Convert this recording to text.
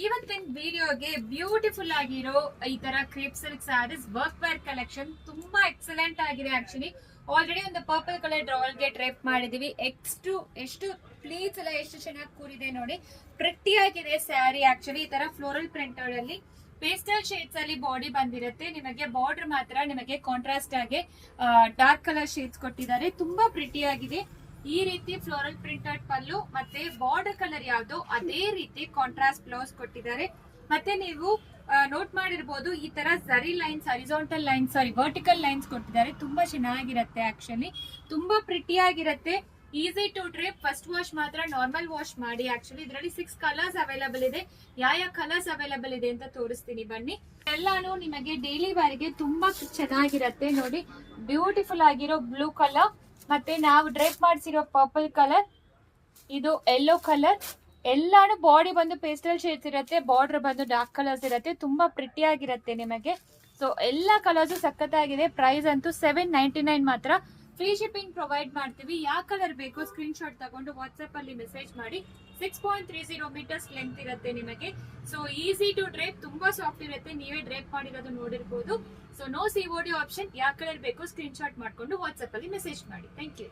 ಇವತ್ತಿನ ವಿಡಿಯೋಗೆ ಬ್ಯೂಟಿಫುಲ್ ಆಗಿರೋ ಈ ತರ crepe silk sarees work wear collection ತುಂಬಾ ಎಕ್ಸಲೆಂಟ್ ಆಗಿದೆ. ಆಕ್ಚುಲಿ ಆಲ್ರೆಡಿ ಒಂದು ಪರ್ಪಲ್ ಕಲರ್ ಡ್ರಾಲ್ಗೆ ಡ್ರೇಪ್ ಮಾಡಿದೀವಿ. ಎಷ್ಟು ಪ್ಲೀಸ್ ಎಲ್ಲ ಎಷ್ಟು ಚೆನ್ನಾಗಿ ಕೂರಿದೆ ನೋಡಿ, ಪ್ರಿಟಿ ಆಗಿದೆ ಸ್ಯಾರಿ. ಆಕ್ಚುಲಿ ಈ ತರ ಫ್ಲೋರಲ್ ಪ್ರಿಂಟೆಡ್ ಅಲ್ಲಿ ಪೇಸ್ಟಲ್ ಶೇಡ್ಸ್ ಅಲ್ಲಿ ಬಾಡಿ ಬಂದಿರುತ್ತೆ. ನಿಮಗೆ ಬಾರ್ಡರ್ ಮಾತ್ರ ನಿಮಗೆ ಕಾಂಟ್ರಾಸ್ಟ್ ಆಗಿ ಡಾರ್ಕ್ ಕಲರ್ ಶೇಡ್ಸ್ ಕೊಟ್ಟಿದ್ದಾರೆ. ತುಂಬಾ ಪ್ರಿಟಿ ಆಗಿದೆ. ಈ ರೀತಿ ಫ್ಲೋರಲ್ ಪ್ರಿಂಟೆಡ್ ಪಲ್ಲು ಮತ್ತೆ ಬಾರ್ಡರ್ ಕಲರ್ ಯಾವ್ದು ಅದೇ ರೀತಿ ಕಾಂಟ್ರಾಸ್ಟ್ ಬ್ಲೌಸ್ ಕೊಟ್ಟಿದ್ದಾರೆ. ಮತ್ತೆ ನೀವು ನೋಟ್ ಮಾಡಿರ್ಬೋದು, ಈ ತರ zari lines, horizontal lines, vertical lines ಕೊಟ್ಟಿದ್ದಾರೆ. ತುಂಬಾ ಚೆನ್ನಾಗಿರುತ್ತೆ. ಆಕ್ಚುಲಿ ತುಂಬಾ ಪ್ರಿಟಿ ಆಗಿರುತ್ತೆ. Easy to drape. First wash ಮಾತ್ರ ನಾರ್ಮಲ್ ವಾಶ್ ಮಾಡಿ. ಆಕ್ಚುಲಿ ಇದರಲ್ಲಿ 6 ಕಲರ್ಸ್ ಅವೈಲಬಲ್ ಇದೆ. ಯಾವ ಕಲರ್ಸ್ ಅವೈಲಬಲ್ ಇದೆ ಅಂತ ತೋರಿಸ್ತೀನಿ ಬನ್ನಿ. ಎಲ್ಲಾನು ನಿಮಗೆ ಡೈಲಿ ವೇರ್ಗೆ ತುಂಬಾ ಚೆನ್ನಾಗಿರುತ್ತೆ. ನೋಡಿ, ಬ್ಯೂಟಿಫುಲ್ ಆಗಿರೋ ಬ್ಲೂ ಕಲರ್, ಮತ್ತೆ ನಾವು ಡ್ರೇಪ್ ಮಾಡಿಸಿರೋ ಪರ್ಪಲ್ ಕಲರ್, ಇದು ಯೆಲ್ಲೋ ಕಲರ್. ಎಲ್ಲಾನು ಬಾಡಿ ಬಂದು ಪೇಸ್ಟಲ್ ಶೇಡ್ಸ್ ಇರುತ್ತೆ, ಬಾರ್ಡರ್ ಬಂದು ಡಾರ್ಕ್ ಕಲರ್ಸ್ ಇರುತ್ತೆ. ತುಂಬಾ ಪ್ರಿಟಿ ಆಗಿರುತ್ತೆ ನಿಮಗೆ. ಸೊ ಎಲ್ಲಾ ಕಲರ್ಸ್ ಸಖತ್ತಾಗಿದೆ. ಪ್ರೈಸ್ ಅಂತೂ 799 ಮಾತ್ರ. ಫ್ರೀ ಶಿಪ್ಪಿಂಗ್ ಪ್ರೊವೈಡ್ ಮಾಡ್ತೀವಿ. ಯಾವ ಕಲರ್ ಬೇಕು ಸ್ಕ್ರೀನ್ ಶಾಟ್ ತಗೊಂಡು ವಾಟ್ಸ್ಆಪ್ ಅಲ್ಲಿ ಮೆಸೇಜ್ ಮಾಡಿ. 6.30 ಮೀಟರ್ಸ್ ಲೆಂತ್ ಇರುತ್ತೆ ನಿಮಗೆ. ಸೊ ಈಸಿ ಟು ಡ್ರೇಪ್, ತುಂಬಾ ಸಾಫ್ಟ್ ಇರುತ್ತೆ. ನೀವೇ ಡ್ರೇಪ್ ಮಾಡಿರೋದು ನೋಡಿರ್ಬೋದು. So no COD option. ಯಾವ ಕಲರ್ ಬೇಕು ಸ್ಕ್ರೀನ್ ಶಾಟ್ ಮಾಡ್ಕೊಂಡು ವಾಟ್ಸ್ಆಪ್ ಅಲ್ಲಿ ಮೆಸೇಜ್ ಮಾಡಿ. Thank you.